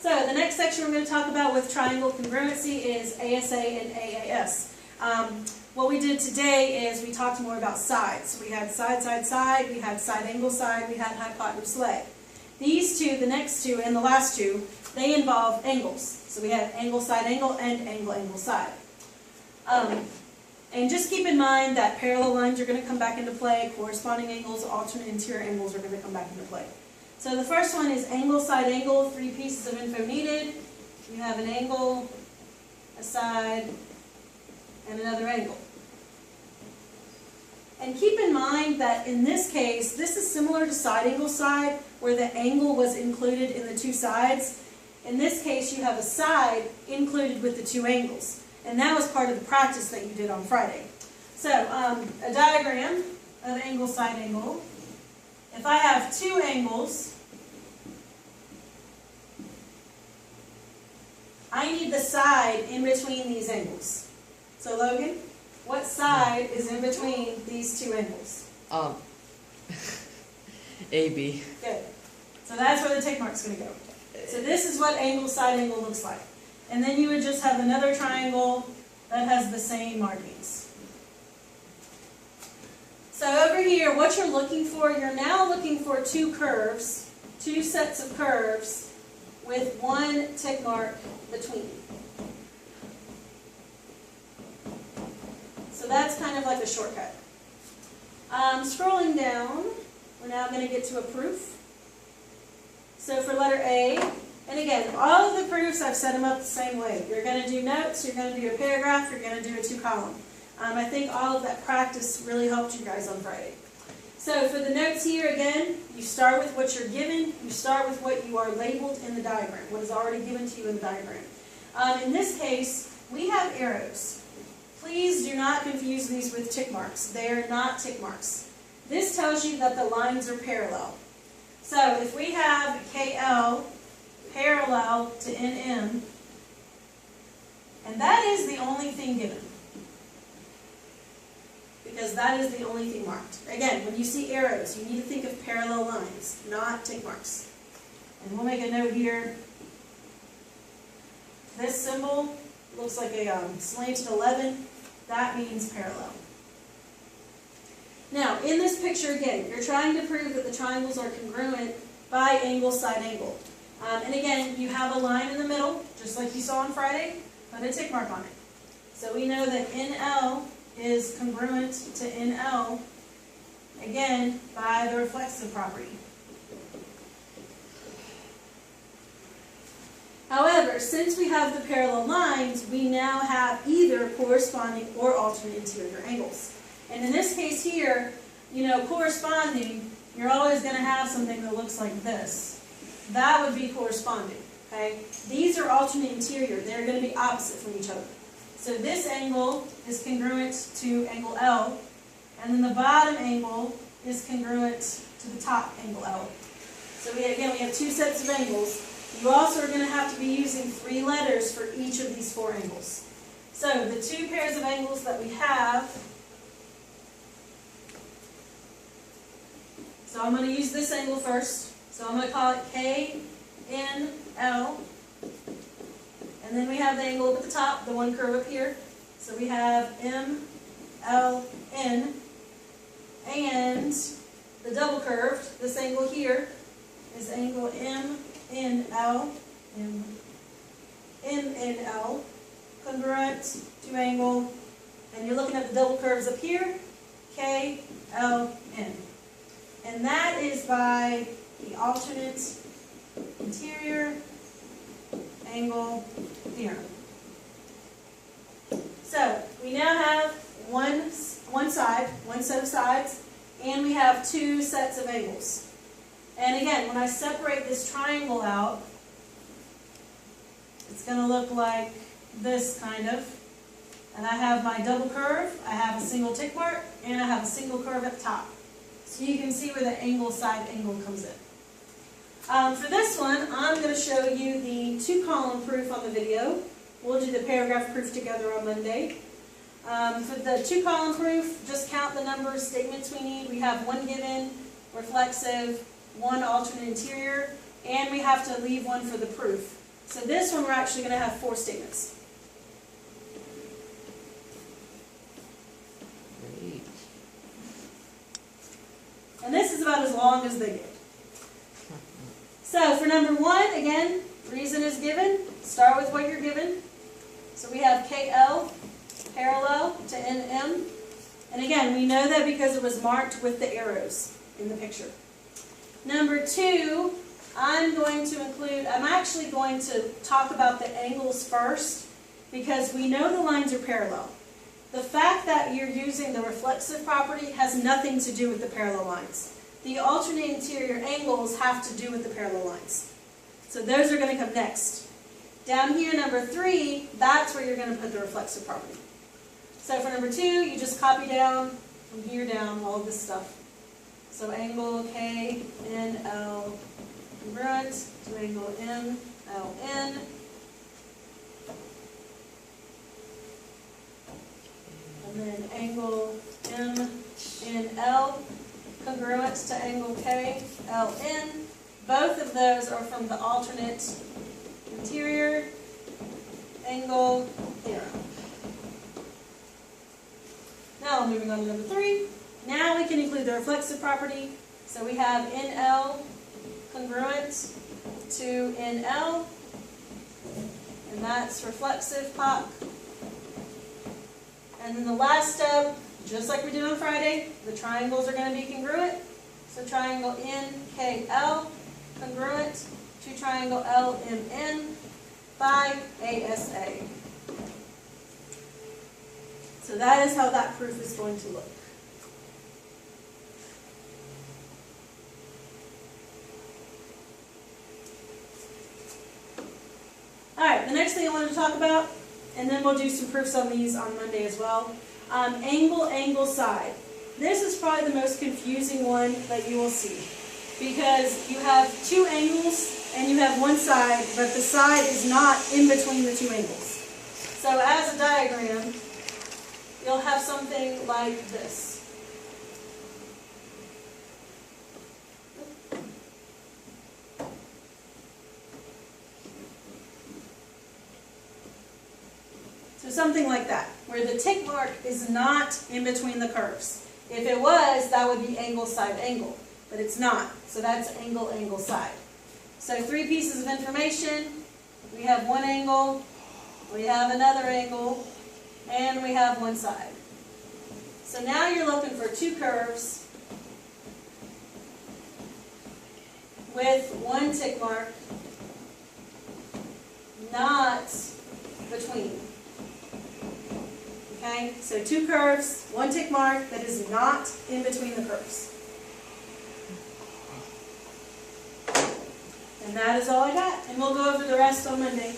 So the next section we're going to talk about with triangle congruency is ASA and AAS. What we did today is we talked more about sides. So we had side, side, side, we had side angle side, we had hypotenuse leg. These two, the next two, and the last two, they involve angles. So we have angle, side, angle, and angle, angle, side. And just keep in mind that parallel lines are going to come back into play, corresponding angles, alternate interior angles are going to come back into play. So the first one is angle, side, angle, 3 pieces of info needed. We have an angle, a side, and another angle. And keep in mind that in this case, this is similar to side angle side, where the angle was included in the two sides. In this case, you have a side included with the two angles. And that was part of the practice that you did on Friday. So, a diagram of angle, side, angle. If I have two angles, I need the side in between these angles. So, Logan, what side is in between these two angles? AB. Good. So that's where the tick mark's going to go. So this is what angle, side angle looks like. And then you would just have another triangle that has the same markings. So over here, what you're looking for, you're now looking for two curves, two sets of curves with one tick mark between. So that's kind of like a shortcut. Scrolling down, we're now going to get to a proof. So for letter A, and again, all of the proofs, I've set them up the same way. You're going to do notes, you're going to do a paragraph, you're going to do a 2-column. I think all of that practice really helped you guys on Friday. So for the notes here, again, you start with what you're given, you start with what you are labeled in the diagram, what is already given to you in the diagram. In this case, we have arrows. Please do not confuse these with tick marks. They are not tick marks. This tells you that the lines are parallel. So if we have KL parallel to NM, and that is the only thing given, because that is the only thing marked. Again, when you see arrows, you need to think of parallel lines, not tick marks. And we'll make a note here. This symbol looks like a slanted 11. That means parallel. Now, in this picture, again, you're trying to prove that the triangles are congruent by angle, side, angle. And again, you have a line in the middle, just like you saw on Friday, put a tick mark on it. So we know that NL is congruent to NL, again, by the reflexive property. However, since we have the parallel lines, we now have either corresponding or alternate interior angles. And in this case here, corresponding, you're always going to have something that looks like this. That would be corresponding, okay? These are alternate interior. They're going to be opposite from each other. So this angle is congruent to angle L, and then the bottom angle is congruent to the top angle L. So we have two sets of angles. You also are going to have to be using 3 letters for each of these 4 angles. So the 2 pairs of angles that we have, so I'm going to use this angle first. So I'm going to call it KNL. And then we have the angle up at the top, the one curve up here. So we have MLN. And the double curved, this angle here, is angle MNL. MNL. Congruent to angle. And you're looking at the double curves up here, KLN. And that is by the alternate interior angle theorem. So we now have one side, one set of sides, and we have 2 sets of angles. And again, when I separate this triangle out, it's going to look like this kind of. And I have my double curve, I have a single tick mark, and I have a single curve at the top. So you can see where the angle, side angle comes in. For this one, I'm going to show you the 2-column proof on the video. We'll do the paragraph proof together on Monday. For the 2-column proof, just count the number of statements we need. We have 1 given, reflexive, 1 alternate interior, and we have to leave 1 for the proof. So this one we're actually going to have 4 statements. Great. And this is about as long as they get. So for number 1, again, reason is given. Start with what you're given. So we have KL parallel to NM. And again, we know that because it was marked with the arrows in the picture. Number 2, I'm actually going to talk about the angles first because we know the lines are parallel. The fact that you're using the reflexive property has nothing to do with the parallel lines. The alternate interior angles have to do with the parallel lines. So those are going to come next. Down here, number 3, that's where you're going to put the reflexive property. So for number 2, you just copy down from here down all of this stuff. So angle K, N, L, congruent to angle M, L, N. And then angle M, N, L, congruent to angle K, L, N. Both of those are from the alternate interior angle theorem. Now moving on to number 3. Now we can include the reflexive property. So we have NL congruent to NL, and that's reflexive pop. And then the last step, just like we did on Friday, the triangles are going to be congruent. So triangle NKL congruent to triangle LMN by ASA. So that is how that proof is going to look. Alright, the next thing I wanted to talk about, and then we'll do some proofs on these on Monday as well. Angle, side. This is probably the most confusing one that you will see. Because you have 2 angles and you have one side, but the side is not in between the 2 angles. So as a diagram, you'll have something like this. So something like that, where the tick mark is not in between the curves. If it was, that would be angle, side, angle. But it's not. So that's angle, angle, side. So 3 pieces of information. We have one angle, we have another angle, and we have one side. So now you're looking for 2 curves with one tick mark, not between. Okay, so 2 curves, 1 tick mark that is not in between the curves. And that is all I got. And we'll go over the rest on Monday.